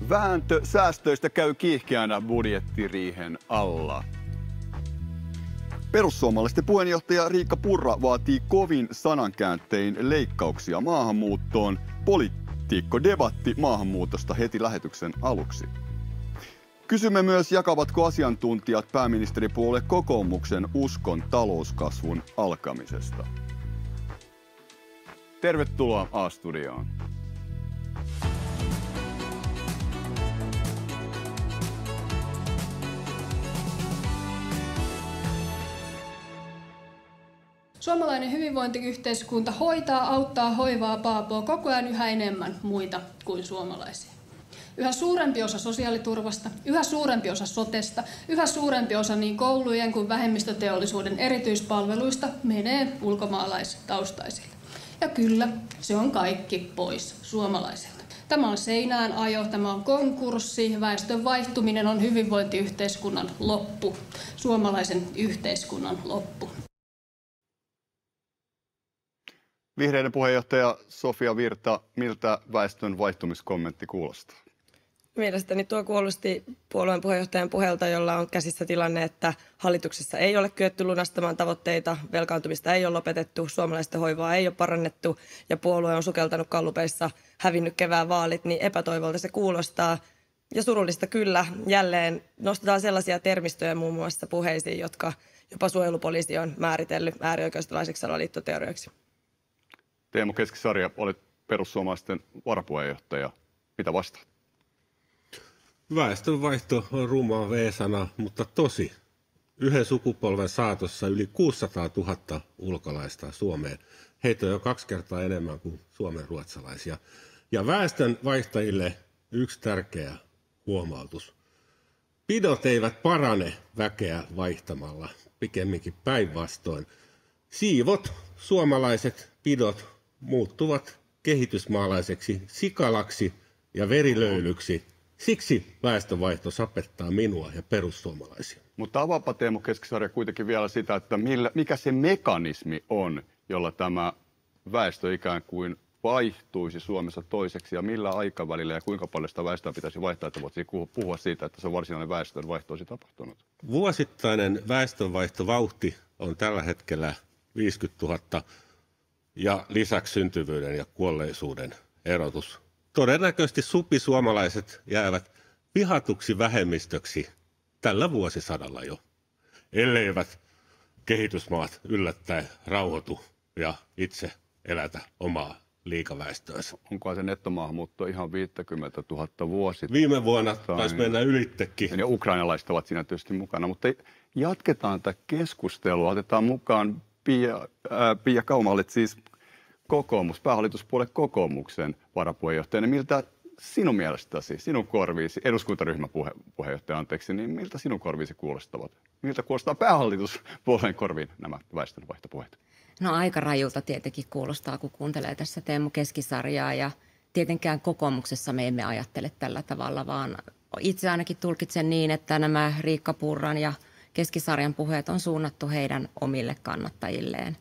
Vääntö säästöistä käy kiihkeänä budjettiriihen alla. Perussuomalaisten puheenjohtaja Riikka Purra vaatii kovin sanankääntein leikkauksia maahanmuuttoon. Poliitikko-debatti maahanmuutosta heti lähetyksen aluksi. Kysymme myös, jakavatko asiantuntijat pääministeripuolue kokoomuksen uskon talouskasvun alkamisesta. Tervetuloa A-studioon. Suomalainen hyvinvointiyhteiskunta hoitaa, auttaa, hoivaa, paapoo koko ajan yhä enemmän muita kuin suomalaisia. Yhä suurempi osa sosiaaliturvasta, yhä suurempi osa sotesta, yhä suurempi osa niin koulujen kuin vähemmistöteollisuuden erityispalveluista menee ulkomaalaistaustaisille. Ja kyllä, se on kaikki pois suomalaisilta. Tämä on seinään ajo, tämä on konkurssi, väestön vaihtuminen on hyvinvointiyhteiskunnan loppu, suomalaisen yhteiskunnan loppu. Vihreiden puheenjohtaja Sofia Virta, miltä väestön vaihtumiskommentti kuulostaa? Mielestäni tuo kuulosti puolueen puheenjohtajan puheelta, jolla on käsissä tilanne, että hallituksessa ei ole kyetty lunastamaan tavoitteita, velkaantumista ei ole lopetettu, suomalaisten hoivaa ei ole parannettu ja puolue on sukeltanut gallupeissa, hävinnyt kevään vaalit, niin epätoivolta se kuulostaa. Ja surullista kyllä, jälleen nostetaan sellaisia termistöjä muun muassa puheisiin, jotka jopa suojelupoliisi on määritellyt äärioikeistolaiseksi salaliittoteorioiksi. Teemu Keskisarja, olet perussuomalaisten varapuheenjohtaja. Mitä vastaat? Väestönvaihto on rumaa V-sana, mutta tosi. Yhden sukupolven saatossa yli 600 000 ulkolaista Suomeen. Heitä on jo 2 kertaa enemmän kuin suomen ruotsalaisia. Ja väestönvaihtajille yksi tärkeä huomautus. Pidot eivät parane väkeä vaihtamalla, pikemminkin päinvastoin. Siivot, suomalaiset pidot muuttuvat kehitysmaalaiseksi sikalaksi ja verilöylyksi. Siksi väestönvaihto sapettaa minua ja perussuomalaisia. Mutta avaapa Teemu Keskisarja kuitenkin vielä sitä, että mikä se mekanismi on, jolla tämä väestö ikään kuin vaihtuisi Suomessa toiseksi ja millä aikavälillä ja kuinka paljon sitä väestöä pitäisi vaihtaa, että voitaisiin puhua siitä, että se varsinainen väestönvaihto olisi tapahtunut. Vuosittainen väestönvaihtovauhti on tällä hetkellä 50 000 ja lisäksi syntyvyyden ja kuolleisuuden erotus. Todennäköisesti supisuomalaiset jäävät vihatuksi vähemmistöksi tällä vuosisadalla jo, elleivät kehitysmaat yllättäen rauhoitu ja itse elätä omaa liikaväestöönsä. Onko se nettomaahanmuutto ihan 50 000 vuosittain? Viime vuonna taisi mennä ylittekin. Ja ukrainalaiset ovat siinä tietysti mukana, mutta jatketaan tätä keskustelua. Otetaan mukaan Pia Kaumalle, siis kokoomus, päähallituspuolue kokoomuksen varapuheenjohtajana. Miltä sinun mielestäsi, sinun korviisi, eduskuntaryhmän puheenjohtaja, niin miltä sinun korviisi kuulostavat? Miltä kuulostaa päähallituspuolueen korviin nämä väestönvaihtopuheet? No aika rajulta tietenkin kuulostaa, kun kuuntelee tässä Teemu Keskisarjaa ja tietenkään kokoomuksessa me emme ajattele tällä tavalla, vaan itse ainakin tulkitsen niin, että nämä Riikka Purran ja Keskisarjan puheet on suunnattu heidän omille kannattajilleen.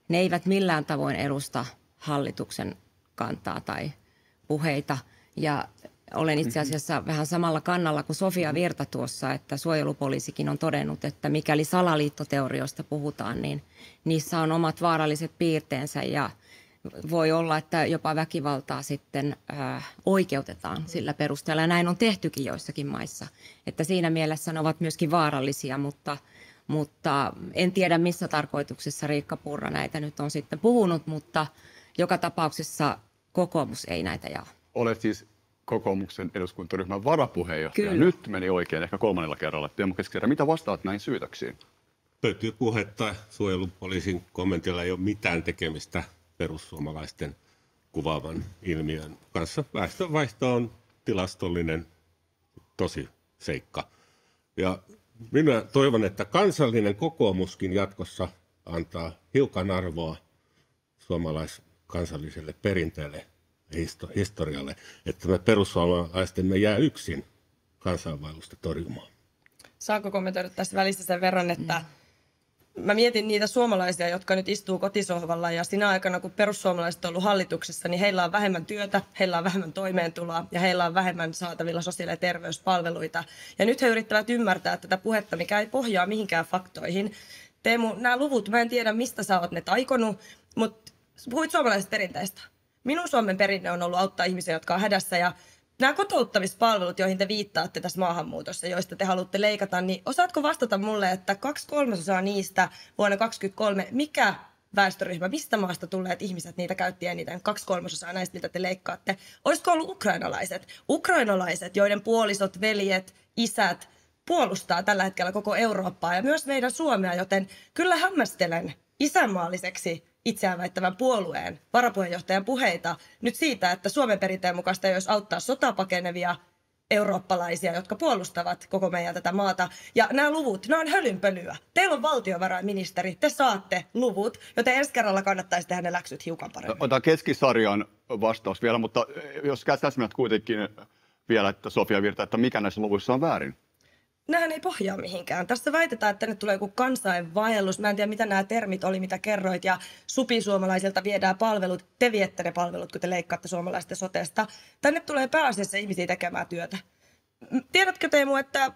Ne eivät millään tavoin edusta hallituksen kantaa tai puheita ja olen itse asiassa vähän samalla kannalla kuin Sofia Virta tuossa, että suojelupoliisikin on todennut, että mikäli salaliittoteorioista puhutaan, niin niissä on omat vaaralliset piirteensä ja voi olla, että jopa väkivaltaa sitten oikeutetaan sillä perusteella. Ja näin on tehtykin joissakin maissa, että siinä mielessä ne ovat myöskin vaarallisia, mutta en tiedä missä tarkoituksessa Riikka Purra näitä nyt on sitten puhunut, mutta joka tapauksessa kokoomus ei näitä jaa. Olet siis kokoomuksen eduskuntaryhmän varapuheenjohtaja. Kyllä. Nyt meni oikein, ehkä 3. kerralla. Teemu Keskisarja, mitä vastaat näihin syytöksiin? Pötypuhetta suojelupoliisin kommentilla ei ole mitään tekemistä perussuomalaisten kuvaavan ilmiön kanssa. Väestönvaihto on tilastollinen tosi seikka. Ja minä toivon, että kansallinen kokoomuskin jatkossa antaa hiukan arvoa suomalaiskansalliselle perinteelle historialle, että me perussuomalaisten jää yksin kansainvaellusta torjumaan. Saanko kommentoida tästä välistä sen verran, että Mä mietin niitä suomalaisia, jotka nyt istuu kotisohvalla ja sinä aikana, kun perussuomalaiset on ollut hallituksessa, niin heillä on vähemmän työtä, heillä on vähemmän toimeentuloa ja heillä on vähemmän saatavilla sosiaali- ja terveyspalveluita. Ja nyt he yrittävät ymmärtää tätä puhetta, mikä ei pohjaa mihinkään faktoihin. Teemu, nämä luvut, mä en tiedä mistä sä oot ne taikonut, mutta puhuit suomalaisesta perinteistä. Minun Suomen perinne on ollut auttaa ihmisiä, jotka on hädässä ja nämä kotouttamispalvelut, joihin te viittaatte tässä maahanmuutossa, joista te haluatte leikata, niin osaatko vastata mulle, että 2/3 niistä vuonna 2023, mikä väestöryhmä, mistä maasta tulleet ihmiset niitä käytti eniten, 2/3 näistä, mitä te leikkaatte? Olisiko ollut ukrainalaiset? Ukrainalaiset, joiden puolisot, veljet, isät puolustaa tällä hetkellä koko Eurooppaa ja myös meidän Suomea, joten kyllä hämmästelen isänmaalliseksi itseään väittävän puolueen varapuheenjohtajan puheita nyt siitä, että Suomen perinteen mukaista ei olisi auttaa sotaa pakenevia eurooppalaisia, jotka puolustavat koko meidän tätä maata. Ja nämä luvut, nämä on hölynpölyä. Teillä on valtiovarainministeri, te saatte luvut, joten ensi kerralla kannattaisi tehdä ne läksyt hiukan paremmin. Otan keskisarjan vastaus vielä, mutta jos täsmät kuitenkin vielä, että Sofia Virta, että mikä näissä luvuissa on väärin? Nämähän ei pohjaa mihinkään. Tässä väitetään, että tänne tulee joku kansainvaellus. Mä en tiedä, mitä nämä termit oli, mitä kerroit. Ja supisuomalaisilta viedään palvelut. Te viette ne palvelut, kun te leikkaatte suomalaisten sotesta. Tänne tulee pääasiassa ihmisiä tekemään työtä. Tiedätkö Teemu, että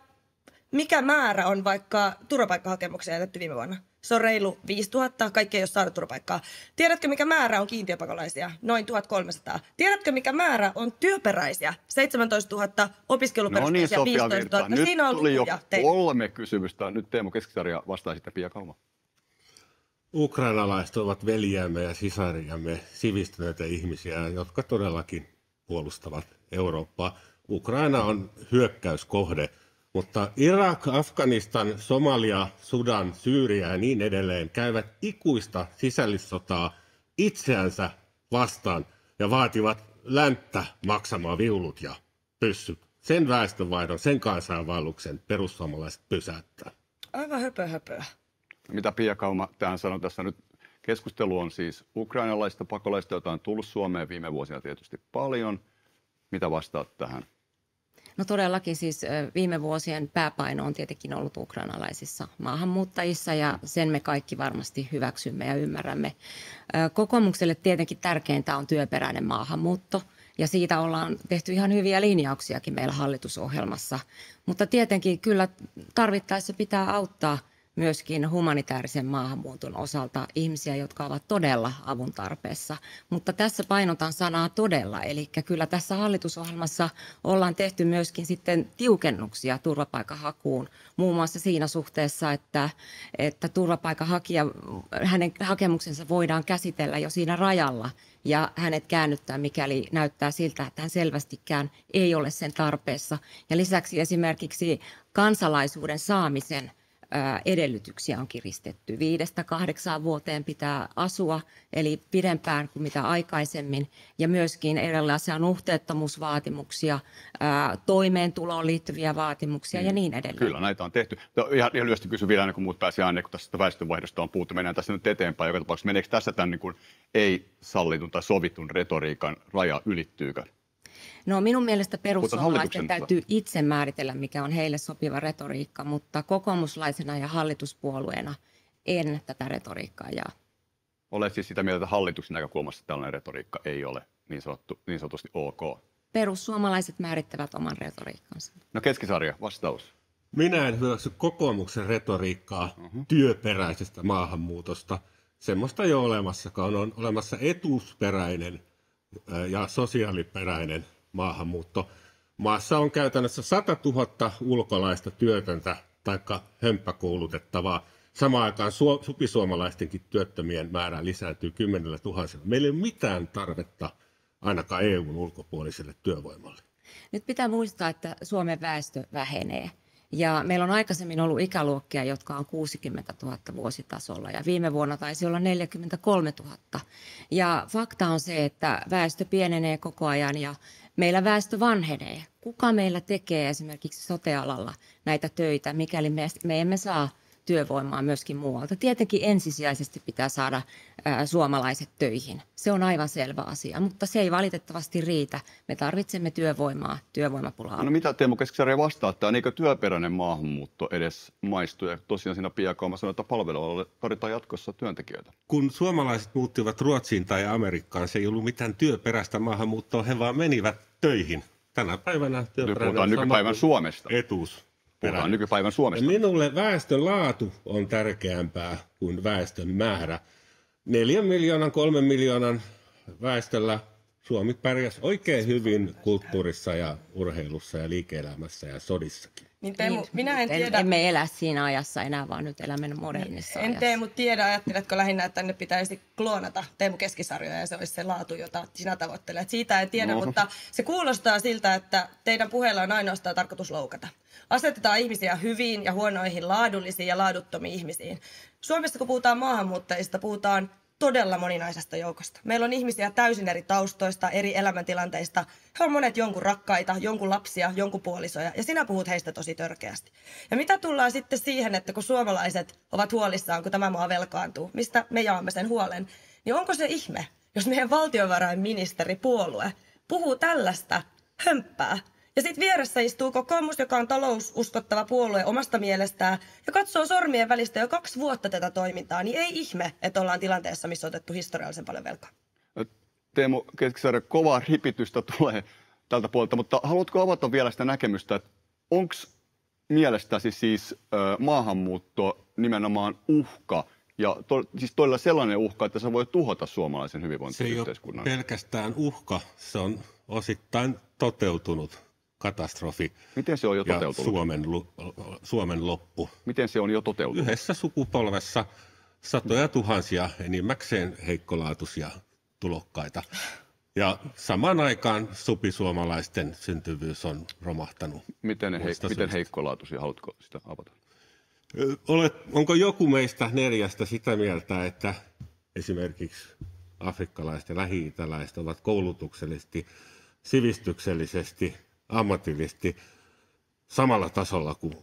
mikä määrä on vaikka turvapaikkahakemuksia jätetty viime vuonna? Se on reilu 5000, kaikki ei ole saanut turvapaikkaa. Tiedätkö, mikä määrä on kiintiöpakolaisia? Noin 1300. Tiedätkö, mikä määrä on työperäisiä? 17 000, opiskeluperusteisia no niin, 15 000. Nyt siinä on tuli jo teille. 3 kysymystä. Nyt Teemu Keskisarja vastaa sitten Pia Kauma. Ukrainalaiset ovat veljiämme ja sisariamme, sivistyneitä ihmisiä, jotka todellakin puolustavat Eurooppaa. Ukraina on hyökkäyskohde. Mutta Irak, Afganistan, Somalia, Sudan, Syyria ja niin edelleen käyvät ikuista sisällissotaa itseänsä vastaan ja vaativat länttä maksamaan viulut ja pyssyt. Sen väestönvaihdon, sen kansainvaelluksen perussuomalaiset pysäyttää. Aivan höpöhöpöä. Mitä Pia Kauma tähän sanoi tässä nyt? Keskustelu on siis ukrainalaista pakolaista, joita on tullut Suomeen viime vuosina tietysti paljon. Mitä vastaat tähän? No todellakin siis viime vuosien pääpaino on tietenkin ollut ukrainalaisissa maahanmuuttajissa ja sen me kaikki varmasti hyväksymme ja ymmärrämme. Kokoomukselle tietenkin tärkeintä on työperäinen maahanmuutto ja siitä ollaan tehty ihan hyviä linjauksiakin meillä hallitusohjelmassa. Mutta tietenkin kyllä tarvittaessa pitää auttaa myöskin humanitaarisen maahanmuuton osalta ihmisiä, jotka ovat todella avun tarpeessa. Mutta tässä painotan sanaa todella, eli kyllä tässä hallitusohjelmassa ollaan tehty myöskin sitten tiukennuksia turvapaikanhakuun, muun muassa siinä suhteessa, että turvapaikanhakija, hänen hakemuksensa voidaan käsitellä jo siinä rajalla ja hänet käännyttää, mikäli näyttää siltä, että hän selvästikään ei ole sen tarpeessa. Ja lisäksi esimerkiksi kansalaisuuden saamisen edellytyksiä on kiristetty. 5-8 vuoteen pitää asua, eli pidempään kuin mitä aikaisemmin, ja myöskin erilaisia nuhteettomuusvaatimuksia, toimeentuloon liittyviä vaatimuksia ja niin edelleen. Kyllä, näitä on tehty. Ihan lyhyesti kysyn vielä, ennen kuin muut pääsee ääneen, kun tästä väestönvaihdosta on puhuttu. Mennään tässä nyt eteenpäin. Joka tapauksessa meneekö tässä tämän niin kuin ei-sallitun tai sovitun retoriikan raja ylittyykö? No minun mielestä perussuomalaisten täytyy itse määritellä, mikä on heille sopiva retoriikka, mutta kokoomuslaisena ja hallituspuolueena en tätä retoriikkaa jaa. Olet siis sitä mieltä, että hallituksen näkökulmasta tällainen retoriikka ei ole niin sanotusti ok? Perussuomalaiset määrittävät oman retoriikkansa. No Keskisarja, vastaus. Minä en hyväksy kokoomuksen retoriikkaa työperäisestä maahanmuutosta. Semmoista ei ole olemassakaan. On olemassa etuusperäinen ja sosiaaliperäinen maahanmuutto. Maassa on käytännössä 100 000 ulkolaista työtöntä tai hömppäkoulutettavaa. Samaan aikaan supisuomalaistenkin työttömien määrä lisääntyy 10 000. Meillä ei ole mitään tarvetta ainakaan EUn ulkopuoliselle työvoimalle. Nyt pitää muistaa, että Suomen väestö vähenee. Ja meillä on aikaisemmin ollut ikäluokkia, jotka on 60 000 vuositasolla ja viime vuonna taisi olla 43 000. Ja fakta on se, että väestö pienenee koko ajan ja meillä väestö vanhenee. Kuka meillä tekee esimerkiksi sote-alalla näitä töitä, mikäli me emme saa työvoimaa myöskin muualta. Tietenkin ensisijaisesti pitää saada suomalaiset töihin. Se on aivan selvä asia, mutta se ei valitettavasti riitä. Me tarvitsemme työvoimaa, työvoimapulaa. No mitä Teemu Keskisarja vastaa, että eikö työperäinen maahanmuutto edes maistu? Ja tosiaan siinä Pia Kauma sanoi, että palvelualalle tarvitaan jatkossa työntekijöitä. Kun suomalaiset muuttivat Ruotsiin tai Amerikkaan, se ei ollut mitään työperäistä maahanmuuttoa, he vaan menivät töihin. Tänä päivänä Puhutaan nykypäivän Suomesta. Etuus. Puhutaan nykypäivän Suomesta. Minulle väestön laatu on tärkeämpää kuin väestön määrä. 4 miljoonan, 3 miljoonan väestöllä Suomi pärjäsi oikein hyvin kulttuurissa ja urheilussa ja liike-elämässä ja sodissakin. Niin Teemu, minä en tiedä. Emme elä siinä ajassa enää, vaan nyt elämme modernissa ajassa. En Teemu tiedä, ajatteletko lähinnä, että tänne pitäisi kloonata Teemu Keskisarjoja ja se olisi se laatu, jota sinä tavoittelet. Siitä en tiedä, mutta se kuulostaa siltä, että teidän puheella on ainoastaan tarkoitus loukata. Asetetaan ihmisiä hyviin ja huonoihin, laadullisiin ja laaduttomiin ihmisiin. Suomessa kun puhutaan maahanmuuttajista, puhutaan todella moninaisesta joukosta. Meillä on ihmisiä täysin eri taustoista, eri elämäntilanteista. He on monet jonkun rakkaita, jonkun lapsia, jonkun puolisoja, ja sinä puhut heistä tosi törkeästi. Ja mitä tullaan sitten siihen, että kun suomalaiset ovat huolissaan, kun tämä maa velkaantuu, mistä me jaamme sen huolen, niin onko se ihme, jos meidän valtiovarainministeripuolue puhuu tällaista hömppää, ja sitten vieressä istuu kokoomus, joka on taloususkottava puolue omasta mielestään, ja katsoo sormien välistä jo 2 vuotta tätä toimintaa, niin ei ihme, että ollaan tilanteessa, missä on otettu historiallisen paljon velkaa. Teemu Keskisarja, kovaa ripitystä tulee tältä puolelta, mutta haluatko avata vielä sitä näkemystä, että onko mielestäsi siis maahanmuutto nimenomaan uhka, ja siis todella sellainen uhka, että se voi tuhota suomalaisen hyvinvointiyhteiskunnan? Se ei ole pelkästään uhka, se on osittain toteutunut katastrofi. Miten se on jo toteutunut? Suomen loppu. Miten se on jo toteutunut? Yhdessä sukupolvessa satoja tuhansia enimmäkseen heikkolaatuisia tulokkaita. Ja samaan aikaan supisuomalaisten syntyvyys on romahtanut. Miten heikkolaatuisia? Haluatko sitä avata? Onko joku meistä 4 sitä mieltä, että esimerkiksi afrikkalaiset ja lähi-itäläiset ovat koulutuksellisesti, sivistyksellisesti, ammatillisesti samalla tasolla kuin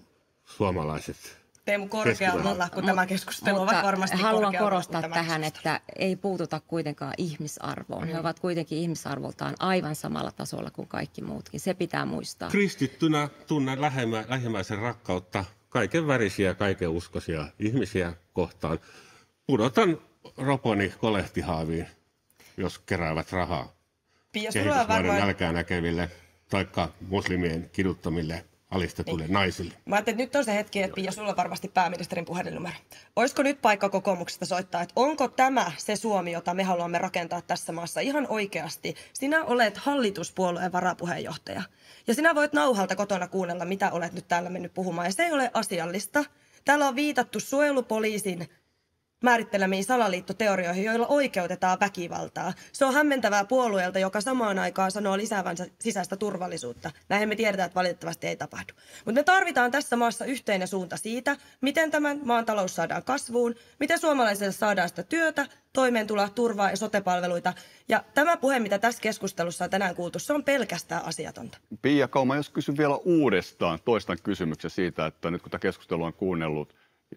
suomalaiset? Teemu, korkeammalla, kun tämä keskustelu ovat varmasti haluan korostaa tähän, että ei puututa kuitenkaan ihmisarvoon. He ovat kuitenkin ihmisarvoltaan aivan samalla tasolla kuin kaikki muutkin. Se pitää muistaa. Kristittynä tunnen lähimmäisen rakkautta kaiken värisiä, kaiken uskoisia ihmisiä kohtaan. Pudotan roponi kolehtihaaviin, jos keräävät rahaa kehitysmaiden nälkää näkeville taikka muslimien kiduttamille alistetuille naisille. Mä ajattelin, että nyt on se hetki, että Pia, sulla on varmasti pääministerin puhelinnumero. Olisiko nyt paikka kokoomuksesta soittaa, että onko tämä se Suomi, jota me haluamme rakentaa tässä maassa ihan oikeasti? Sinä olet hallituspuolueen varapuheenjohtaja. Ja sinä voit nauhalta kotona kuunnella, mitä olet nyt täällä mennyt puhumaan. Ja se ei ole asiallista. Täällä on viitattu suojelupoliisin määrittelemiin salaliittoteorioihin, joilla oikeutetaan väkivaltaa. Se on hämmentävää puolueelta, joka samaan aikaan sanoo lisäävänsä sisäistä turvallisuutta. Näin me tiedetään, että valitettavasti ei tapahdu. Mutta me tarvitaan tässä maassa yhteinen suunta siitä, miten tämän maan talous saadaan kasvuun, miten suomalaisille saadaan sitä työtä, toimeentuloa, turvaa ja sote-palveluita. Ja tämä puhe, mitä tässä keskustelussa on tänään kuultu, se on pelkästään asiatonta. Pia Kauma, jos kysyn vielä uudestaan, toistan kysymyksen siitä, että nyt kun tämä keskustelu on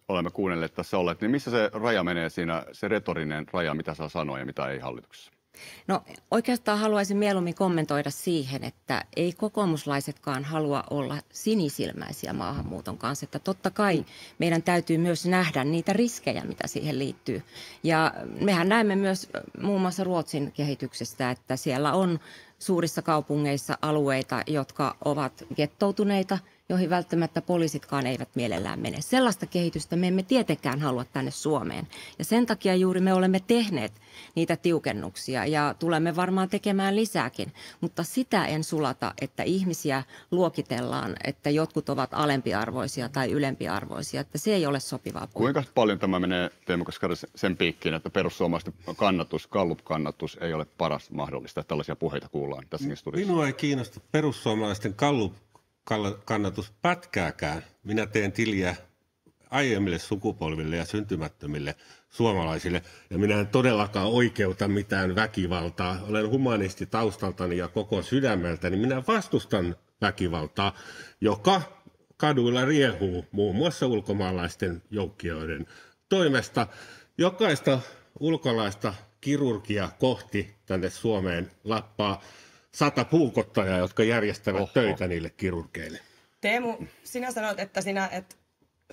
olemme kuunnelleet tässä olleet, niin missä se raja menee siinä, se retorinen raja, mitä saa sanoa ja mitä ei hallituksessa? No oikeastaan haluaisin mieluummin kommentoida siihen, että ei kokoomuslaisetkaan halua olla sinisilmäisiä maahanmuuton kanssa. Että totta kai meidän täytyy myös nähdä niitä riskejä, mitä siihen liittyy. Ja mehän näemme myös muun muassa Ruotsin kehityksestä, että siellä on suurissa kaupungeissa alueita, jotka ovat gettoutuneita, joihin välttämättä poliisitkaan eivät mielellään mene. Sellaista kehitystä me emme tietenkään halua tänne Suomeen. Ja sen takia juuri me olemme tehneet niitä tiukennuksia ja tulemme varmaan tekemään lisääkin. Mutta sitä en sulata, että ihmisiä luokitellaan, että jotkut ovat alempiarvoisia tai ylempiarvoisia. Että se ei ole sopivaa puolta. Kuinka paljon tämä menee, Teemu Keskisarja, sen piikkiin, että perussuomalaisten Gallup-kannatus ei ole paras mahdollista, että tällaisia puheita kuullaan tässäkin studiossa? Minua ei kiinnosta perussuomalaisten Gallup-kannatus pätkääkään. Minä teen tiliä aiemmille sukupolville ja syntymättömille suomalaisille. Ja minä en todellakaan oikeuta mitään väkivaltaa. Olen humanisti taustaltani ja koko sydämeltäni. Minä vastustan väkivaltaa, joka kaduilla riehuu muun muassa ulkomaalaisten joukkioiden toimesta. Jokaista ulkolaista kirurgia kohti tänne Suomeen lappaa 100 puukottajaa, jotka järjestävät töitä niille kirurgeille. Teemu, sinä sanot, että sinä et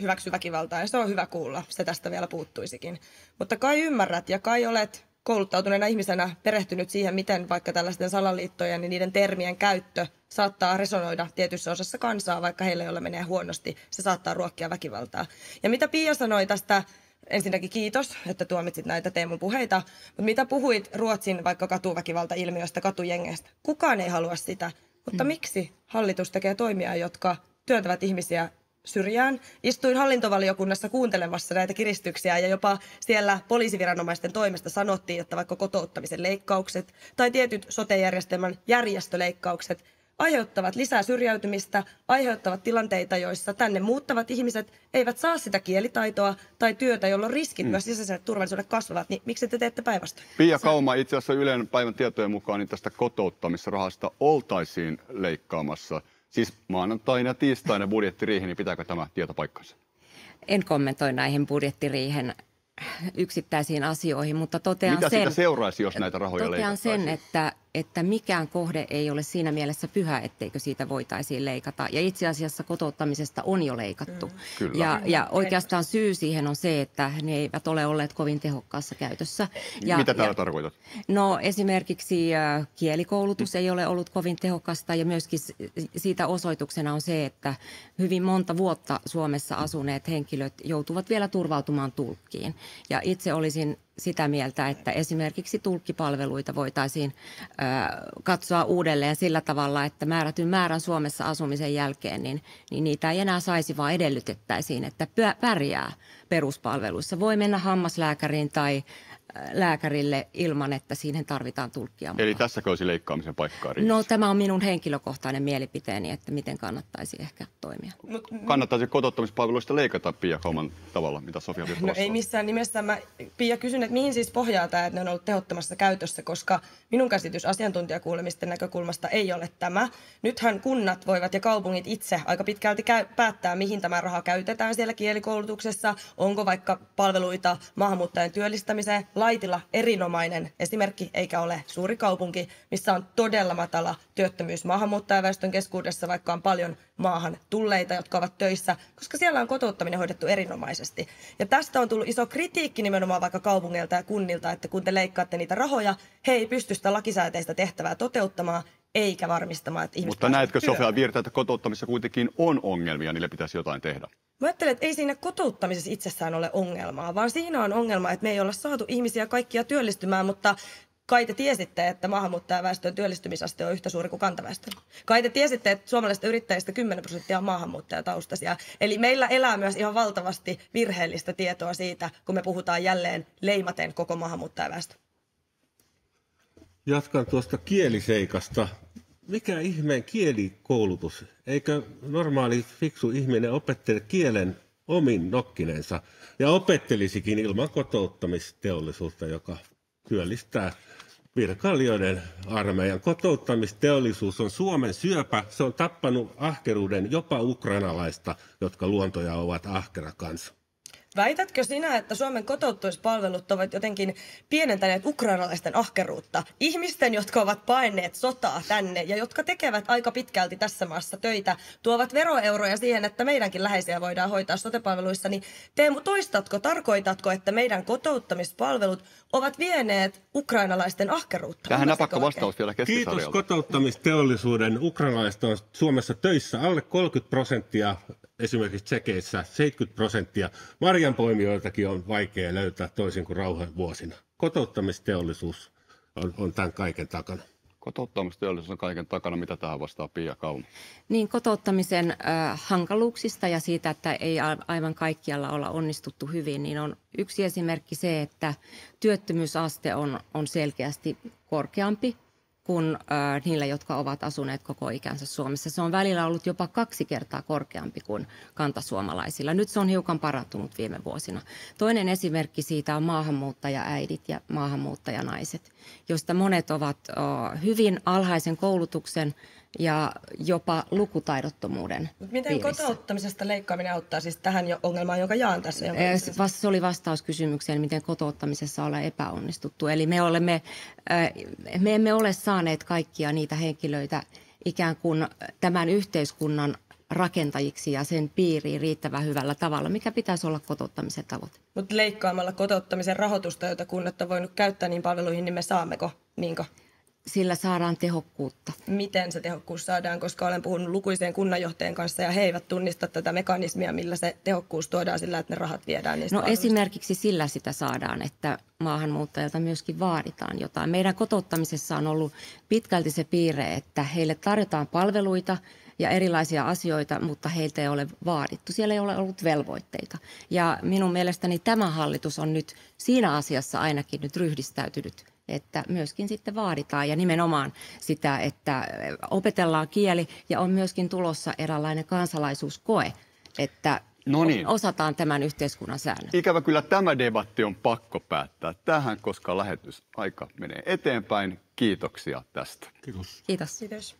hyväksy väkivaltaa ja se on hyvä kuulla. Se tästä vielä puuttuisikin. Mutta kai ymmärrät ja kai olet kouluttautuneena ihmisenä perehtynyt siihen, miten vaikka tällaisten salaliittojen ja niiden termien käyttö saattaa resonoida tietyssä osassa kansaa, vaikka heille, joilla menee huonosti, se saattaa ruokkia väkivaltaa. Ja mitä Pia sanoi tästä, ensinnäkin kiitos, että tuomitsit näitä Teemun puheita, mutta mitä puhuit Ruotsin vaikka katuväkivalta-ilmiöstä, katujengeistä? Kukaan ei halua sitä, mutta miksi hallitus tekee toimia, jotka työntävät ihmisiä syrjään? Istuin hallintovaliokunnassa kuuntelemassa näitä kiristyksiä ja jopa siellä poliisiviranomaisten toimesta sanottiin, että vaikka kotouttamisen leikkaukset tai tietyt sote-järjestelmän järjestöleikkaukset aiheuttavat lisää syrjäytymistä, aiheuttavat tilanteita, joissa tänne muuttavat ihmiset eivät saa sitä kielitaitoa tai työtä, jolloin riskit myös sisäiselle turvallisuudelle kasvavat. Niin miksi te teette päinvastoin? Pia Kauma, itse asiassa Ylen päivän tietojen mukaan niin tästä kotouttamisrahasta oltaisiin leikkaamassa. Siis maanantaina ja tiistaina budjettiriihi, niin pitääkö tämä tieto paikkansa? En kommentoi näihin budjettiriihen yksittäisiin asioihin, mutta totean Mitä sen, siitä seuraisi, jos näitä rahoja leikattaisiin? että mikään kohde ei ole siinä mielessä pyhä, etteikö siitä voitaisiin leikata. Ja itse asiassa kotouttamisesta on jo leikattu. Ja oikeastaan syy siihen on se, että ne eivät ole olleet kovin tehokkaassa käytössä. Mitä täällä tarkoitat? No esimerkiksi kielikoulutus ei ole ollut kovin tehokasta ja myöskin siitä osoituksena on se, että hyvin monta vuotta Suomessa asuneet henkilöt joutuvat vielä turvautumaan tulkkiin. Ja itse olisin sitä mieltä, että esimerkiksi tulkkipalveluita voitaisiin katsoa uudelleen sillä tavalla, että määrätyn määrän Suomessa asumisen jälkeen, niin niitä ei enää saisi, vaan edellytettäisiin, että pärjää peruspalveluissa. Voi mennä hammaslääkäriin tai lääkärille ilman, että siihen tarvitaan tulkkia. Eli tässäkö olisi leikkaamisen paikkaa riissä? No tämä on minun henkilökohtainen mielipiteeni, että miten kannattaisi ehkä toimia. Kannattaisi kotouttamispalveluista leikata Pia Kauman tavalla, mitä Sofia Virta vastaa? No ei missään nimessä. Mä, Pia, kysyn, että mihin siis pohjaa tämä, että ne on ollut tehottomassa käytössä, koska minun käsitys asiantuntijakuulemisten näkökulmasta ei ole tämä. Nythän kunnat voivat ja kaupungit itse aika pitkälti päättää, mihin tämä raha käytetään siellä kielikoulutuksessa. Onko vaikka palveluita maahanmuuttajien työllistämiseen? Laitila erinomainen esimerkki, eikä ole suuri kaupunki, missä on todella matala työttömyys maahanmuuttajaväestön keskuudessa, vaikka on paljon maahan tulleita, jotka ovat töissä, koska siellä on kotouttaminen hoidettu erinomaisesti. Ja tästä on tullut iso kritiikki nimenomaan vaikka kaupungeilta ja kunnilta, että kun te leikkaatte niitä rahoja, he ei pysty sitä lakisääteistä tehtävää toteuttamaan, eikä varmistamaan, että ihmiset. Mutta näetkö Sofia Virta, että kotouttamisessa kuitenkin on ongelmia, niille pitäisi jotain tehdä? Mä ajattelen, että ei siinä kotouttamisessa itsessään ole ongelmaa, vaan siinä on ongelma, että me ei olla saatu ihmisiä kaikkia työllistymään, mutta kai te tiesitte, että maahanmuuttajaväestön työllistymisaste on yhtä suuri kuin kantaväestön. Kai te tiesitte, että suomalaisista yrittäjistä 10% on maahanmuuttajataustaisia. Eli meillä elää myös ihan valtavasti virheellistä tietoa siitä, kun me puhutaan jälleen leimaten koko maahanmuuttajaväestö. Jatkan tuosta kieliseikasta. Mikä ihmeen kielikoulutus? Eikö normaali fiksu ihminen opettele kielen omin nokkinensa ja opettelisikin ilman kotouttamisteollisuutta, joka työllistää virkailijoiden armeijan? Kotouttamisteollisuus on Suomen syöpä. Se on tappanut ahkeruuden jopa ukrainalaista, jotka luontoja ovat ahkera kansa. Väitätkö sinä, että Suomen kotouttamispalvelut ovat jotenkin pienentäneet ukrainalaisten ahkeruutta? Ihmisten, jotka ovat paenneet sotaa tänne ja jotka tekevät aika pitkälti tässä maassa töitä, tuovat veroeuroja siihen, että meidänkin läheisiä voidaan hoitaa sote-palveluissa. Niin Teemu, tarkoitatko, että meidän kotouttamispalvelut ovat vieneet ukrainalaisten ahkeruutta? Tähän napakka vastaus vielä Keskisarjalta. Kiitos kotouttamisteollisuuden. Ukrainalaiset on Suomessa töissä alle 30%. Esimerkiksi Tsekeissä 70%. Marjanpoimijoiltakin on vaikea löytää toisin kuin rauhan vuosina. Kotouttamisteollisuus on tämän kaiken takana. Kotouttamisteollisuus on kaiken takana. Mitä tähän vastaa Pia Kauma? Niin, kotouttamisen hankaluuksista ja siitä, että ei aivan kaikkialla olla onnistuttu hyvin, niin on yksi esimerkki se, että työttömyysaste on selkeästi korkeampi kuin niillä, jotka ovat asuneet koko ikänsä Suomessa. Se on välillä ollut jopa 2 kertaa korkeampi kuin kantasuomalaisilla. Nyt se on hiukan parantunut viime vuosina. Toinen esimerkki siitä on maahanmuuttajaäidit ja maahanmuuttajanaiset, joista monet ovat hyvin alhaisen koulutuksen ja jopa lukutaidottomuuden Miten piirissä. kotouttamisesta leikkaaminen auttaa siis tähän ongelmaan, jonka jaan tässä? Se oli vastaus kysymykseen, miten kotouttamisessa ollaan epäonnistuttu. Eli me emme ole saaneet kaikkia niitä henkilöitä ikään kuin tämän yhteiskunnan rakentajiksi ja sen piiriin riittävän hyvällä tavalla, mikä pitäisi olla kotouttamisen tavoite. Mutta leikkaamalla kotouttamisen rahoitusta, jota kunnat on voinut käyttää niin palveluihin, niin me saammeko, Niinko? Sillä saadaan tehokkuutta. Miten se tehokkuus saadaan, koska olen puhunut lukuisien kunnanjohtajien kanssa ja he eivät tunnista tätä mekanismia, millä se tehokkuus tuodaan sillä, että ne rahat viedään niistä palveluista. Esimerkiksi sillä sitä saadaan, että maahanmuuttajilta myöskin vaaditaan jotain. Meidän kotouttamisessa on ollut pitkälti se piirre, että heille tarjotaan palveluita ja erilaisia asioita, mutta heiltä ei ole vaadittu. Siellä ei ole ollut velvoitteita. Ja minun mielestäni tämä hallitus on nyt siinä asiassa ainakin nyt ryhdistäytynyt, että myöskin sitten vaaditaan ja nimenomaan sitä, että opetellaan kieli ja on myöskin tulossa eräänlainen kansalaisuuskoe, että osataan tämän yhteiskunnan säännöt. Ikävä kyllä tämä debatti on pakko päättää tähän, koska lähetysaika menee eteenpäin. Kiitoksia tästä. Kiitos. Kiitos. Kiitos.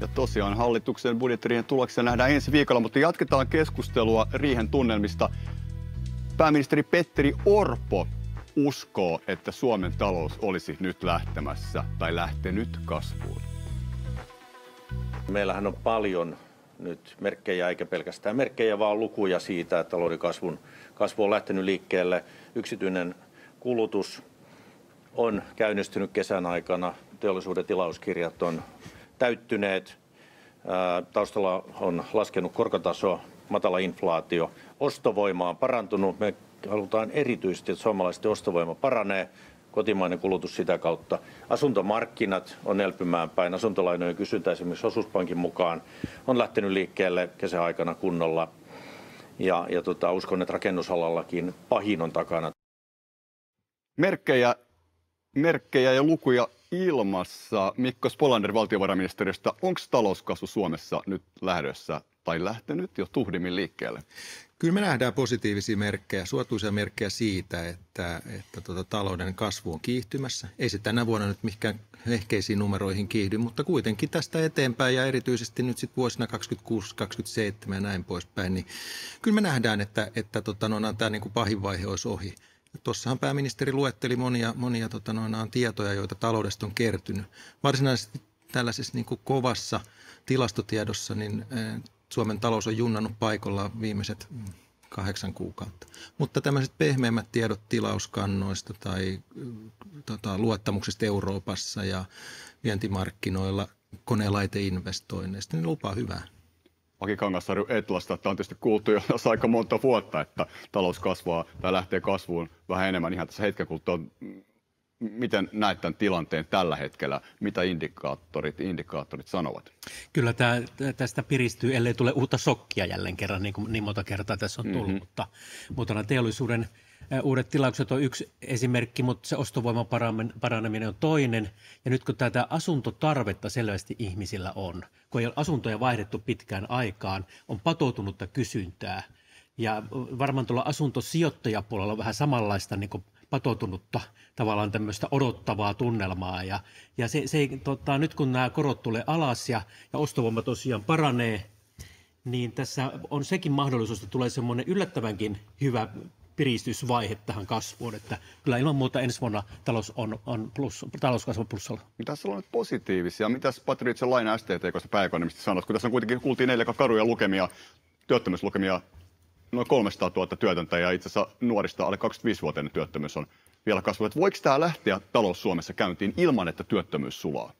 Ja tosiaan hallituksen budjettiriihen tuloksia nähdään ensi viikolla, mutta jatketaan keskustelua riihen tunnelmista. Pääministeri Petteri Orpo uskoo, että Suomen talous olisi nyt lähtemässä tai lähtenyt kasvuun. Meillähän on paljon nyt merkkejä, eikä pelkästään merkkejä, vaan lukuja siitä, että talouden kasvu on lähtenyt liikkeelle. Yksityinen kulutus on käynnistynyt kesän aikana, teollisuuden tilauskirjat on täyttyneet, taustalla on laskenut korkotaso, matala inflaatio, ostovoima on parantunut. Me halutaan erityisesti, että suomalaisten ostovoima paranee, kotimainen kulutus sitä kautta. Asuntomarkkinat on elpymään päin, asuntolainojen kysyntä esimerkiksi Osuuspankin mukaan on lähtenyt liikkeelle kesän aikana kunnolla. Ja uskon, että rakennusalallakin pahin on takana. Merkkejä ja lukuja ilmassa. Mikko Spolander valtiovarainministeriöstä. Onko talouskasvu Suomessa nyt lähdössä tai lähtenyt jo tuhdimmin liikkeelle? Kyllä me nähdään positiivisia merkkejä, suotuisia merkkejä siitä, että talouden kasvu on kiihtymässä. Ei se tänä vuonna nyt mihinkään hehkeisiin numeroihin kiihdy, mutta kuitenkin tästä eteenpäin ja erityisesti nyt sitten vuosina 2026, 2027 ja näin poispäin, niin kyllä me nähdään, että tämä niin kuin pahin vaihe olisi ohi. Tuossahan pääministeri luetteli monia tietoja, joita taloudesta on kertynyt. Varsinaisesti tällaisessa niin kuin kovassa tilastotiedossa niin Suomen talous on junnannut paikalla viimeiset 8 kuukautta. Mutta tämmöiset pehmeämmät tiedot tilauskannoista tai luottamuksesta Euroopassa ja vientimarkkinoilla, konelaiteinvestoinneista, niin lupaa hyvää. Aki Kangasharju Etlasta, että on tietysti kuultu jo aika monta vuotta, että talous kasvaa tai lähtee kasvuun vähän enemmän ihan tässä hetken kuluttua. Miten näet tämän tilanteen tällä hetkellä? Mitä indikaattorit sanovat? Kyllä tästä piristyy, ellei tule uutta shokkia jälleen kerran, niin kuin niin monta kertaa tässä on tullut. Mutta nämä teollisuuden uudet tilaukset on yksi esimerkki, mutta se ostovoiman paraneminen on toinen. Ja nyt kun tätä asuntotarvetta selvästi ihmisillä on, kun ei ole asuntoja vaihdettu pitkään aikaan, on patoutunutta kysyntää. Ja varmaan tuolla asuntosijoittajapuolella on vähän samanlaista niin kuin patoutunutta tavallaan tämmöistä odottavaa tunnelmaa. Ja nyt kun nämä korot tulee alas ja ostovoima tosiaan paranee, niin tässä on sekin mahdollisuus, että tulee semmoinen yllättävänkin hyvä piristysvaihe tähän kasvuun, että kyllä ilman muuta ensi vuonna talouskasvu plussalla. Mitäs on nyt positiivisia? Mitäs Patricia Laine STTK:sta pääekonomista sanoi, kun tässä on kuultiin eilen karuja lukemia, työttömyyslukemia, noin 300 000 työtöntä ja itse asiassa nuorista alle 25-vuotiaiden työttömyys on vielä kasvanut. Voiko tämä lähteä talous Suomessa käyntiin ilman, että työttömyys sulaa?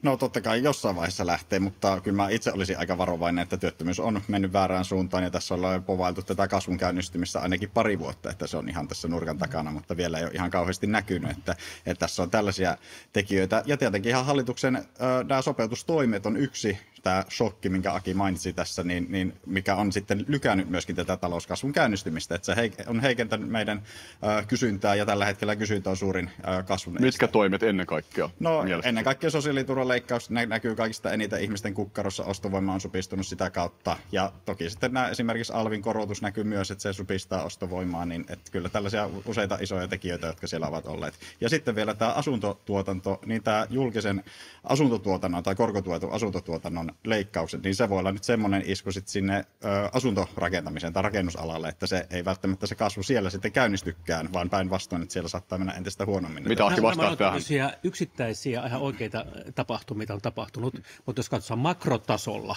No totta kai jossain vaiheessa lähtee, mutta kyllä mä itse olisin aika varovainen, että työttömyys on mennyt väärään suuntaan ja tässä ollaan povailtu tätä kasvun käynnistymistä ainakin pari vuotta, että se on ihan tässä nurkan takana, mutta vielä ei ole ihan kauheasti näkynyt, että tässä on tällaisia tekijöitä. Ja tietenkin ihan hallituksen nämä sopeutustoimet on yksi tämä shokki, minkä Aki mainitsi tässä, niin mikä on sitten lykännyt myöskin tätä talouskasvun käynnistymistä, että se on heikentänyt meidän kysyntää ja tällä hetkellä kysyntä on suurin kasvun este. Mitkä toimet ennen kaikkea? No ennen kaikkea sosiaaliturvan leikkaus näkyy kaikista eniten ihmisten kukkarossa, ostovoima on supistunut sitä kautta ja toki sitten esimerkiksi alvin korotus näkyy myös, että se supistaa ostovoimaa, niin että kyllä tällaisia useita isoja tekijöitä, jotka siellä ovat olleet. Ja sitten vielä tämä asuntotuotanto, niin tämä julkisen asuntotuotannon tai korkotuetun asuntotuotannon leikkaukset, niin se voi olla nyt semmoinen isku sitten sinne asuntorakentamiseen tai rakennusalalle, että se ei välttämättä se kasvu siellä sitten käynnistykään, vaan päinvastoin, että siellä saattaa mennä entistä huonommin. Mitä Aki vastaa tähän? Yksittäisiä ihan oikeita tapahtumia on tapahtunut, mutta jos katsotaan makrotasolla,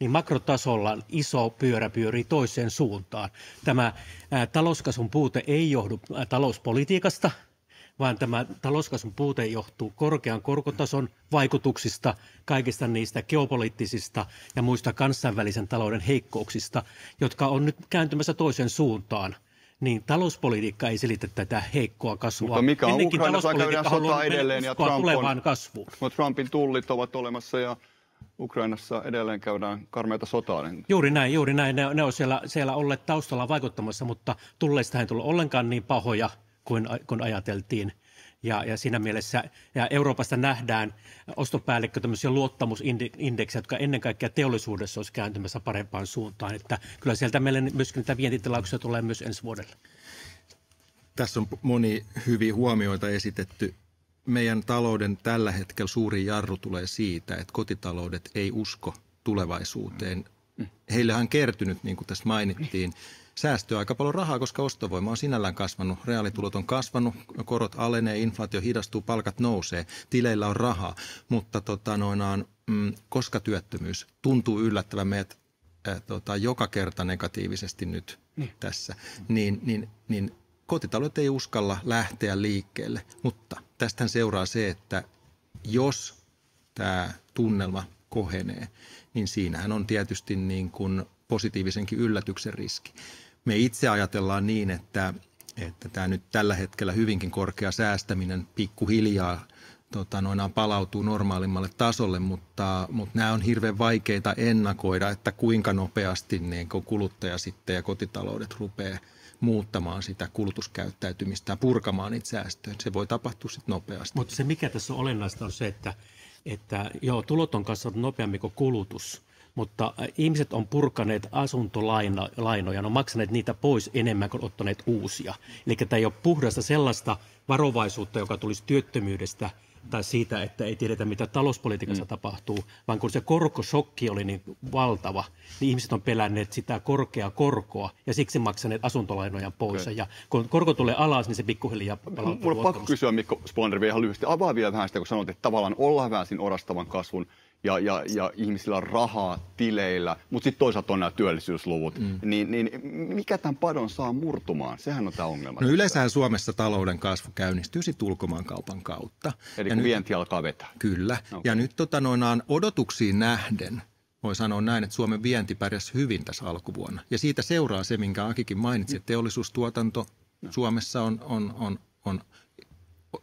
niin makrotasolla iso pyörä pyörii toiseen suuntaan. Tämä talouskasvun puute ei johdu talouspolitiikasta, vaan tämä talouskasvun puute johtuu korkean korkotason vaikutuksista, kaikista niistä geopoliittisista ja muista kansainvälisen talouden heikkouksista, jotka on nyt kääntymässä toiseen suuntaan. Niin talouspolitiikka ei selitä tätä heikkoa kasvua. Mutta mikä on Ukrainassa käydään sota edelleen ja Trumpin tullit ovat olemassa ja Ukrainassa edelleen käydään karmeita sotaa. Juuri näin. Ne on siellä olleet taustalla vaikuttamassa, mutta tulleista ei tullut ollenkaan niin pahoja kuin ajateltiin. Ja siinä mielessä ja Euroopasta nähdään ostopäällikkö tämmöisiä luottamusindeksejä, jotka ennen kaikkea teollisuudessa olisi kääntymässä parempaan suuntaan. Että kyllä sieltä meille myöskin niitä vientitilauksia tulee myös ensi vuodelle. Tässä on moni hyviä huomioita esitetty. Meidän talouden tällä hetkellä suuri jarru tulee siitä, että kotitaloudet ei usko tulevaisuuteen. Heillähän on kertynyt, niin kuin tässä mainittiin, säästöä aika paljon rahaa, koska ostovoima on sinällään kasvanut, reaalitulot on kasvanut, korot alenee, inflaatio hidastuu, palkat nousee, tileillä on rahaa, mutta koska työttömyys tuntuu yllättävän meidät joka kerta negatiivisesti nyt tässä, niin kotitaloudet ei uskalla lähteä liikkeelle, mutta tästähän seuraa se, että jos tämä tunnelma kohenee, niin siinähän on tietysti niin kuin positiivisenkin yllätyksen riski. Me itse ajatellaan niin, että tämä nyt tällä hetkellä hyvinkin korkea säästäminen pikkuhiljaa palautuu normaalimmalle tasolle, mutta nämä on hirveän vaikeita ennakoida, että kuinka nopeasti niin kuluttaja sitten ja kotitaloudet rupeaa muuttamaan sitä kulutuskäyttäytymistä ja purkamaan niitä säästöjä. Se voi tapahtua sitten nopeasti. Mutta se mikä tässä on olennaista on se, että tulot on kasvanut nopeammin kuin kulutus, mutta ihmiset on purkaneet asuntolainoja, on maksaneet niitä pois enemmän kuin ottaneet uusia. Eli tämä ei ole puhdasta sellaista varovaisuutta, joka tulisi työttömyydestä tai siitä, että ei tiedetä, mitä talouspolitiikassa tapahtuu, vaan kun se korkosokki oli niin valtava, niin ihmiset on pelänneet sitä korkeaa korkoa ja siksi maksaneet asuntolainoja pois. Okay. Ja kun korko tulee alas, niin se pikkuhiljaa palautuu. Mulla on pakko kysyä, Mikko Spolander, ihan lyhyesti. Avaa vielä vähän sitä, kun sanoit, että tavallaan ollaan vähän siinä orastavan kasvun ja ihmisillä on rahaa tileillä, mutta sitten toisaalta on nämä työllisyysluvut. Niin mikä tämän padon saa murtumaan? Sehän on tämä ongelma. No yleensähän Suomessa talouden kasvu käynnistyy sitten ulkomaankaupan kautta. Eli kun vienti alkaa vetää. Kyllä. Okay. Ja nyt odotuksiin nähden voi sanoa näin, että Suomen vienti pärjäsi hyvin tässä alkuvuonna. Ja siitä seuraa se, minkä Akikin mainitsi, että teollisuustuotanto Suomessa on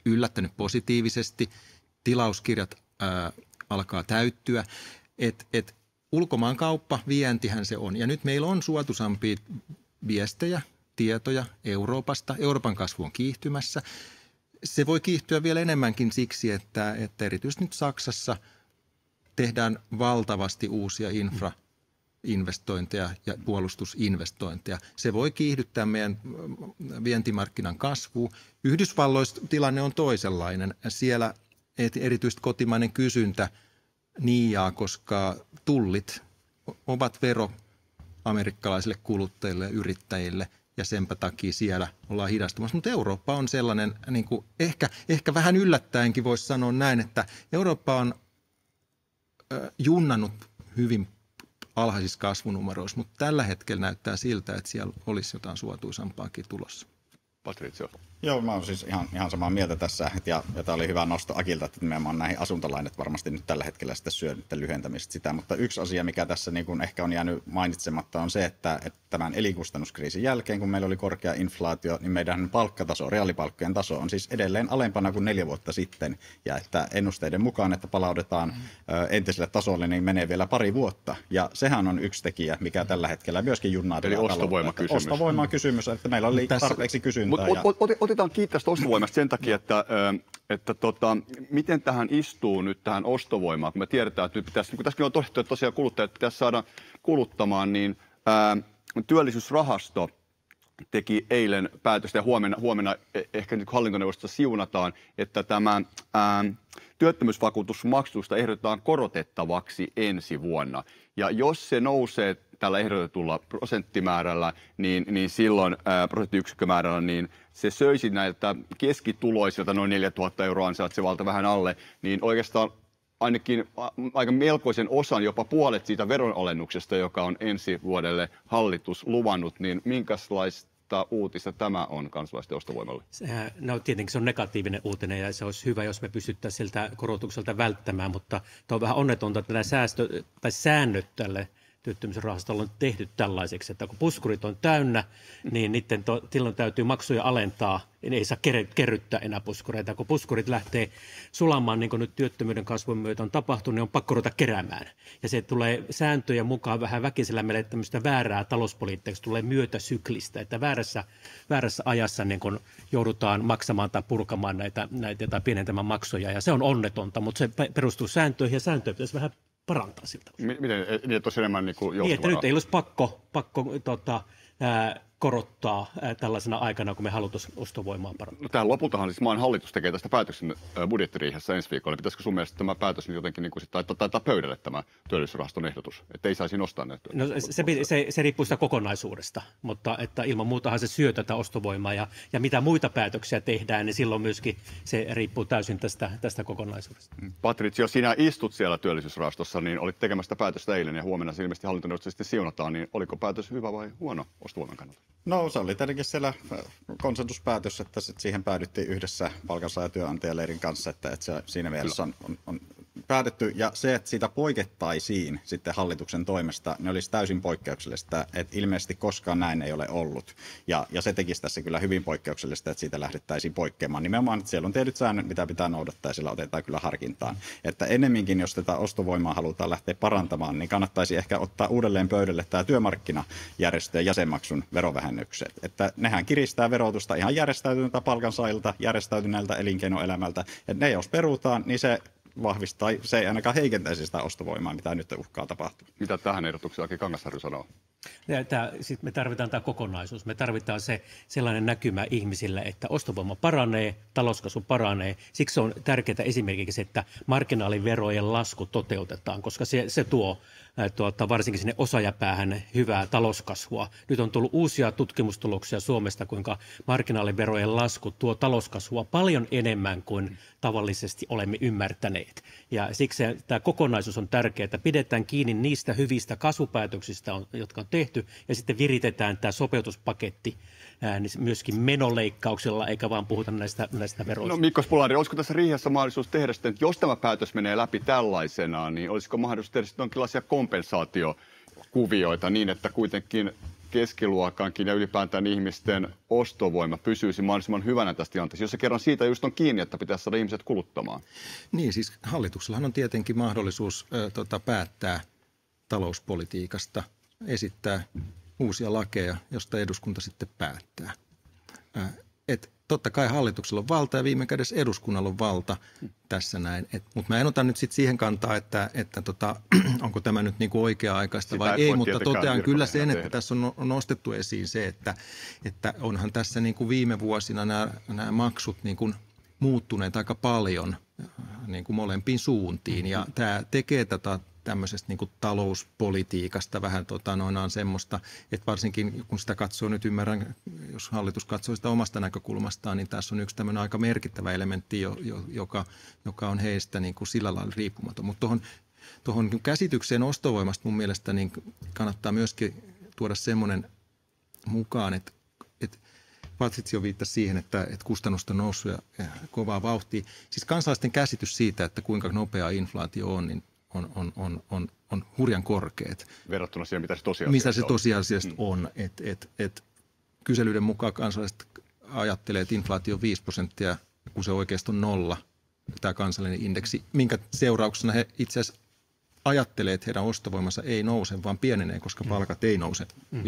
yllättänyt positiivisesti. Tilauskirjat alkaa täyttyä, että ulkomaankauppa, vientihän se on. Ja nyt meillä on suotuisampia viestejä, tietoja Euroopasta. Euroopan kasvu on kiihtymässä. Se voi kiihtyä vielä enemmänkin siksi, että erityisesti nyt Saksassa tehdään valtavasti uusia infrainvestointeja ja puolustusinvestointeja. Se voi kiihdyttää meidän vientimarkkinan kasvua. Yhdysvalloissa tilanne on toisenlainen. Siellä erityisesti kotimainen kysyntä niijaa, koska tullit ovat vero amerikkalaisille kuluttajille ja yrittäjille ja senpä takia siellä ollaan hidastumassa. Mutta Eurooppa on sellainen, niin kuin ehkä vähän yllättäenkin voisi sanoa näin, että Eurooppa on junnannut hyvin alhaisissa kasvunumeroissa, mutta tällä hetkellä näyttää siltä, että siellä olisi jotain suotuisampaakin tulossa. Patrizio. Joo, mä oon siis ihan samaa mieltä tässä, ja tämä oli hyvä nosto Akilta, että nimenomaan näihin asuntolainet varmasti nyt tällä hetkellä sitten syö lyhentämistä sitä, mutta yksi asia, mikä tässä niin kun ehkä on jäänyt mainitsematta, on se, että tämän elinkustannuskriisin jälkeen, kun meillä oli korkea inflaatio, niin meidän palkkataso, reaalipalkkojen taso on siis edelleen alempana kuin 4 vuotta sitten, ja että ennusteiden mukaan, että palaudetaan entiselle tasolle, niin menee vielä pari vuotta, ja sehän on yksi tekijä, mikä tällä hetkellä myöskin junnaa. Eli ostovoimakysymys. Ostovoimakysymys, että meillä on tarpeeksi kysyntää. Otetaan kiinni tästä ostovoimasta sen takia, että miten tähän istuu nyt tähän ostovoimaan, kun me tiedetään, että nyt pitäisi, niin kuin tässäkin on todettu, että tosiaan kuluttajat pitäisi saada kuluttamaan, niin työllisyysrahasto teki eilen päätöstä ja huomenna ehkä nyt hallintoneuvostossa siunataan, että tämä työttömyysvakuutusmaksusta ehdotetaan korotettavaksi ensi vuonna. Ja jos se nousee tällä ehdotetulla prosenttimäärällä, niin silloin prosenttiyksikkömäärällä, niin se söisi näiltä keskituloisilta noin 4 000 euroa ansaitsevalta vähän alle, niin oikeastaan ainakin aika melkoisen osan, jopa puolet siitä veronalennuksesta, joka on ensi vuodelle hallitus luvannut, niin minkälaista uutista tämä on kansalaisten ostovoimalle? No tietenkin se on negatiivinen uutinen ja se olisi hyvä, jos me pystyttäisiin siltä korotukselta välttämään, mutta tuo on vähän onnetonta, että nämä säännöt tälle työttömyysrahastolla on tehty tällaiseksi, että kun puskurit on täynnä, niin niiden silloin täytyy maksuja alentaa, niin ei saa kerryttää enää puskureita. Kun puskurit lähtee sulamaan, niin kuin nyt työttömyyden kasvun myötä on tapahtunut, niin on pakko ruveta keräämään. Ja se tulee sääntöjen mukaan vähän väkisellä meille tämmöistä väärää talouspolitiikasta, tulee myötäsyklistä, että väärässä ajassa niin kun joudutaan maksamaan tai purkamaan näitä tai pienentämään maksuja, ja se on onnetonta, mutta se perustuu sääntöihin, ja sääntöjä pitäisi vähän parantaa siltä. Miten niin, että olisi enemmän niin kuin niin, että nyt ei olisi pakko korottaa tällaisena aikana, kun me halutaan ostovoimaa parantaa. No, tähän lopultahan siis maan hallitus tekee tästä päätöksen budjettiriihessä ensi viikolla. Pitäisikö sun mielestä tämä päätös nyt jotenkin niin kuin tai pöydälle tämä työllisyysrahaston ehdotus, että ei saisi nostaa näitä? No, se riippuu sitä kokonaisuudesta, mutta että ilman muutahan se syö tätä ostovoimaa ja mitä muita päätöksiä tehdään, niin silloin myöskin se riippuu täysin tästä kokonaisuudesta. Patrizio, sinä istut siellä työllisyysrahastossa, niin olit tekemästä päätöstä eilen ja huomenna se ilmeisesti hallintoneuvostossa sitten siunataan, niin oliko päätös hyvä vai huono ostovoiman kannalta? No se oli tietenkin siellä konsensuspäätös, että siihen päädyttiin yhdessä palkansaaja- ja työnantajaleirin kanssa, että se siinä mielessä on päätetty. Ja se, että siitä poikettaisiin sitten hallituksen toimesta, ne olisi täysin poikkeuksellista, että ilmeisesti koskaan näin ei ole ollut. Ja se tekisi tässä kyllä hyvin poikkeuksellista, että siitä lähdettäisiin poikkeamaan. Nimenomaan, että siellä on tietyt säännöt, mitä pitää noudattaa ja sillä otetaan kyllä harkintaan. Että ennemminkin, jos tätä ostovoimaa halutaan lähteä parantamaan, niin kannattaisi ehkä ottaa uudelleen pöydälle tämä työmarkkinajärjestöjen jäsenmaksun verovähennykset. Että nehän kiristää verotusta ihan järjestäytyneiltä palkansaajilta, järjestäytyneeltä elinkeinoelämältä. Että ne jos perutaan, niin se vahvistaa, se ei ainakaan heikentäisi sitä ostovoimaa, mitä nyt uhkaa tapahtua. Mitä tähän ehdotukseen Aki Kangasharju sanoo? Me tarvitaan tämä kokonaisuus. Me tarvitaan sellainen näkymä ihmisille, että ostovoima paranee, talouskasvu paranee. Siksi on tärkeää esimerkiksi, että marginaaliverojen lasku toteutetaan, koska se tuo varsinkin sinne osaajapäähän hyvää talouskasvua. Nyt on tullut uusia tutkimustuloksia Suomesta, kuinka marginaaliverojen lasku tuo talouskasvua paljon enemmän kuin tavallisesti olemme ymmärtäneet. Ja siksi tämä kokonaisuus on tärkeää, että pidetään kiinni niistä hyvistä kasvupäätöksistä, jotka on tehty, ja sitten viritetään tämä sopeutuspaketti myöskin menoleikkauksella, eikä vaan puhuta näistä veroista. No Mikko Spolari, olisiko tässä riihessä mahdollisuus tehdä sitten, että jos tämä päätös menee läpi tällaisenaan, niin olisiko mahdollisuus tehdä sitten jonkinlaisia kompensaatiokuvioita niin, että kuitenkin keskiluokankin ja ylipäätään ihmisten ostovoima pysyisi mahdollisimman hyvänä tästä tilanteesta, jos se kerran siitä just on kiinni, että pitäisi saada ihmiset kuluttamaan? Niin, siis hallituksellahan on tietenkin mahdollisuus päättää talouspolitiikasta, esittää uusia lakeja, josta eduskunta sitten päättää. Totta kai hallituksella on valta ja viime kädessä eduskunnalla on valta tässä näin. Mutta mä en ota nyt sitten siihen kantaa, että onko tämä nyt niinku oikea-aikaista vai ei, mutta totean kyllä sen, että tässä on nostettu esiin se, että onhan tässä niinku viime vuosina nämä maksut niinku muuttuneet aika paljon niinku molempiin suuntiin ja tämä tekee tätä tämmöisestä niin kuin talouspolitiikasta vähän semmoista, että varsinkin kun sitä katsoo, nyt ymmärrän, jos hallitus katsoo sitä omasta näkökulmastaan, niin tässä on yksi tämmöinen aika merkittävä elementti, joka on heistä niin kuin sillä lailla riippumaton. Mutta tuohon käsitykseen ostovoimasta mun mielestä niin kannattaa myöskin tuoda semmoinen mukaan, että Patricio viittasi siihen, että kustannusten nousu ja kovaa vauhtia. Siis kansalaisten käsitys siitä, että kuinka nopea inflaatio on, niin on hurjan korkeat. Verrattuna siihen, mitä se tosiasiassa on. Kyselyiden mukaan kansalaiset ajattelee, että inflaatio on 5%, kun se oikeasti on 0, tämä kansallinen indeksi, minkä seurauksena he itse asiassa ajattelee, että heidän ostovoimansa ei nouse, vaan pienenee, koska palkat ei nouse 5%.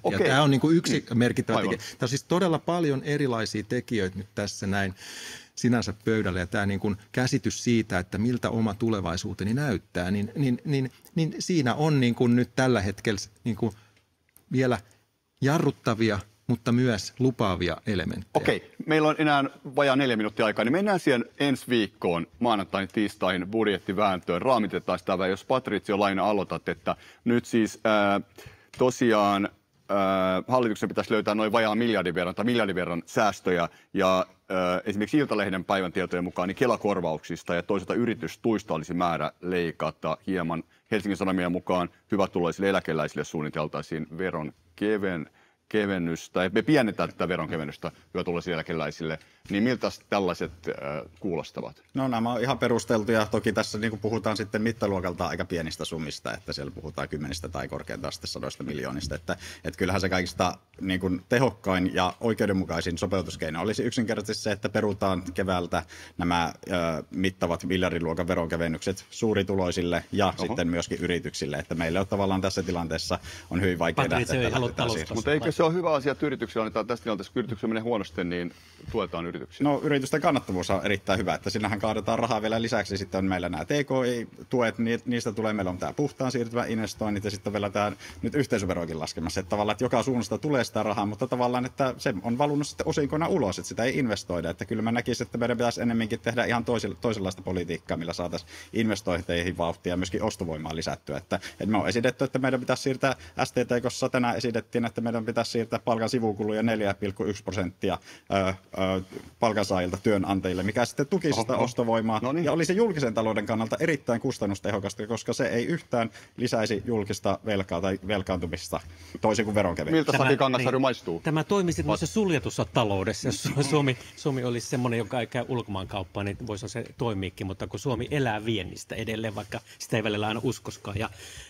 Okay. Tämä on niin kuin yksi merkittävä tekijä. Tämä on siis todella paljon erilaisia tekijöitä nyt tässä näin sinänsä pöydällä, ja tämä niin kuin käsitys siitä, että miltä oma tulevaisuuteni näyttää, niin siinä on niin kuin nyt tällä hetkellä niin kuin vielä jarruttavia, mutta myös lupaavia elementtejä. Okei, meillä on enää vajaa 4 minuuttia aikaa, niin mennään siihen ensi viikkoon, maanantain, tiistaihin, budjettivääntöön, raamitetaan sitä vähän. Jos Patricio Laine aloitat, että nyt siis tosiaan hallituksen pitäisi löytää noin vajaa miljardin verran säästöjä, ja esimerkiksi Iltalehden päivän tietojen mukaan niin Kela-korvauksista ja toisaalta yritystuista olisi määrä leikata hieman. Helsingin Sanomien mukaan hyvätuloisille eläkeläisille suunniteltaisiin veron kevennystä, me pienennetään tätä veronkevennystä hyvätuloisille eläkeläisille, niin miltä tällaiset kuulostavat? No nämä on ihan perusteltuja. Toki tässä niin kuin puhutaan sitten mittaluokalta aika pienistä summista, että siellä puhutaan 10 tai korkeintaan sitten 100 miljoonista. Että kyllähän se kaikista niin kuin tehokkain ja oikeudenmukaisin sopeutuskeino olisi yksinkertaisesti se, että perutaan keväältä nämä mittavat miljardiluokan veronkevennykset suurituloisille ja sitten myöskin yrityksille. Että meillä on tavallaan tässä tilanteessa on hyvin vaikea lähteä tällaista asiasta. Mutta eikö se ole hyvä asia, että yrityksillä annetaan tässä tilanteessa, kun yrityksillä menee huonosti, niin tuetaan yrityksiä? No yritysten kannattavuus on erittäin hyvä, että sinähän kaadetaan rahaa vielä lisäksi. Sitten on meillä nämä TKI-tuet, niistä tulee, meillä on tämä puhtaan siirtyvä investoinnit ja sitten on vielä tämä nyt yhteisöveroikin laskemassa. Että tavallaan, että joka suunnasta tulee sitä rahaa, mutta tavallaan, että se on valunut sitten osinkoina ulos, että sitä ei investoida. Että kyllä mä näkisin, että meidän pitäisi enemmänkin tehdä ihan toisenlaista politiikkaa, millä saataisiin investointeihin vauhtia ja myöskin ostovoimaa lisättyä. Että me on esitetty, että meidän pitäisi siirtää STT:ssa tänään esitettiin, että meidän pitäisi siirtää palkan sivukuluja 4,1% palkansaajilta työnantajille, mikä sitten tukisi sitä ostovoimaa ja olisi julkisen talouden kannalta erittäin kustannustehokasta, koska se ei yhtään lisäisi julkista velkaa tai velkaantumista toisin kuin veronkevennys. Miltä Sari Kangasharju maistuu? Tämä toimisi suljetussa taloudessa. Jos Suomi olisi semmoinen, joka ei käy ulkomaankauppaan, niin voisi se toimiikin, mutta kun Suomi elää viennistä edelleen, vaikka sitä ei välillä aina uskoskaan,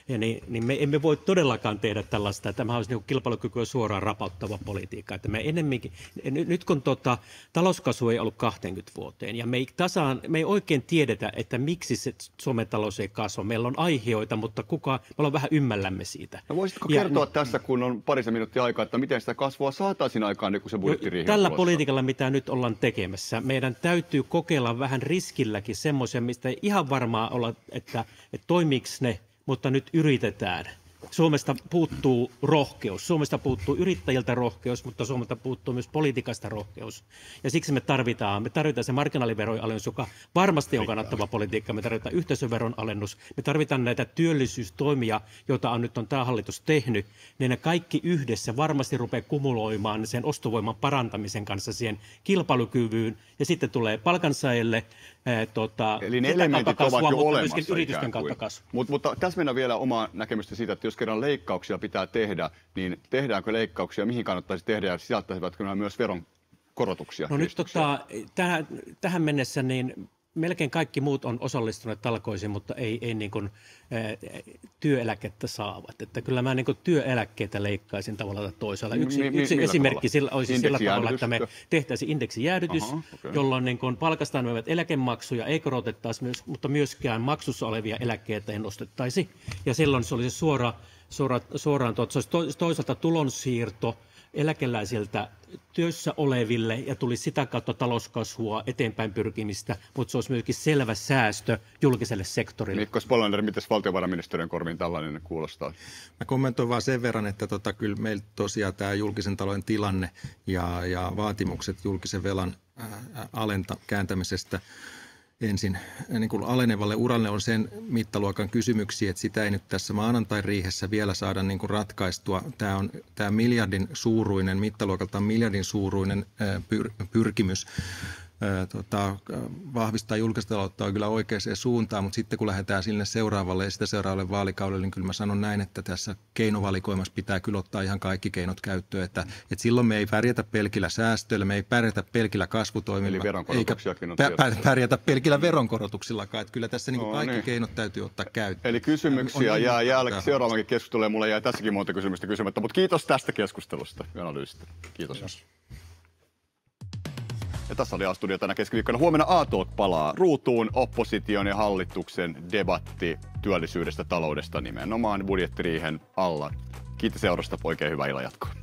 niin me emme voi todellakaan tehdä tällaista. Tämä olisi niin kilpailukykyä suoraan rapauttava politiikka. Että me ennemminkin, nyt kun talouskasvu ei ollut 20 vuoteen ja me ei oikein tiedetä, että miksi se Suomen talous ei kasva. Meillä on aiheita, mutta me ollaan vähän ymmällämme siitä. No voisitko kertoa tässä, kun on parisen minuuttia aikaa, että miten sitä kasvua saataisiin aikaan, niin kun se budjettiriihi on tällä politiikalla, mitä nyt ollaan tekemässä, meidän täytyy kokeilla vähän riskilläkin semmoisia, mistä ei ihan varmaa olla, että toimiiko ne, mutta nyt yritetään. Suomesta puuttuu rohkeus. Suomesta puuttuu yrittäjiltä rohkeus, mutta Suomesta puuttuu myös politiikasta rohkeus. Ja siksi me tarvitaan se marginaaliverojen alennus, joka varmasti on kannattava politiikka. Me tarvitaan yhteisöveron alennus. Me tarvitaan näitä työllisyystoimia, joita nyt on tämä hallitus tehnyt. Niin ne kaikki yhdessä varmasti rupeaa kumuloimaan sen ostovoiman parantamisen kanssa siihen kilpailukyvyyn. Ja sitten tulee palkansaajille eli ne elementit ovat jo olemassa myöskin yritysten kautta kasvu. Mutta tässä mennään vielä omaa näkemystä siitä, että jos kerran leikkauksia pitää tehdä, niin tehdäänkö leikkauksia, mihin kannattaisi tehdä ja sisältäisivätkö nämä myös veronkorotuksia? No nyt tähän mennessä niin melkein kaikki muut on osallistuneet talkoisiin, mutta ei niin kuin työeläkettä saavat. Että kyllä mä niin kuin työeläkkeitä leikkaisin tavalla tai toisella. Yksi esimerkki olisi sillä tavalla, että me tehtäisiin indeksijäädytys, jolloin niin kuin palkastaan menevät eläkemaksuja ei korotettaisi, mutta myöskään maksussa olevia eläkkeitä ei nostettaisi. Ja silloin se olisi suoraan se olisi toisaalta tulonsiirto eläkeläisiltä työssä oleville ja tuli sitä kautta talouskasvua, eteenpäin pyrkimistä, mutta se olisi myöskin selvä säästö julkiselle sektorille. Mikko Spolander, miten valtiovarainministeriön korviin tällainen kuulostaa? Mä kommentoin vaan sen verran, että kyllä meillä tosiaan tämä julkisen talouden tilanne ja vaatimukset julkisen velan kääntämisestä ensin niin kuin alenevalle uralle on sen mittaluokan kysymyksiä, että sitä ei nyt tässä maanantain riihessä vielä saada niin kuin ratkaistua. Tämä mittaluokaltaan miljardin suuruinen pyrkimys vahvistaa julkista taloutta on kyllä oikeaan suuntaan, mutta sitten kun lähdetään sille seuraavalle ja sitä seuraavalle vaalikaudelle, niin kyllä mä sanon näin, että tässä keinovalikoimassa pitää kyllä ottaa ihan kaikki keinot käyttöön, että silloin me ei pärjätä pelkillä säästöillä, me ei pärjätä pelkillä kasvutoimilla, eikä pärjätä pelkillä veronkorotuksillakaan, että kyllä tässä niin kuin kaikki keinot täytyy ottaa käyttöön. Eli kysymyksiä jää jälkeen. Seuraavankin keskusteluun mulle jäi tässäkin monta kysymystä kysymättä, mutta kiitos tästä keskustelusta ja analyysistä. Kiitos. Ja tässä oli A-studio tänä keskiviikkona. Huomenna A-talk palaa ruutuun, opposition ja hallituksen debatti työllisyydestä, taloudesta nimenomaan budjettiriihen alla. Kiitos seurasta, oikein hyvää illan jatkoa.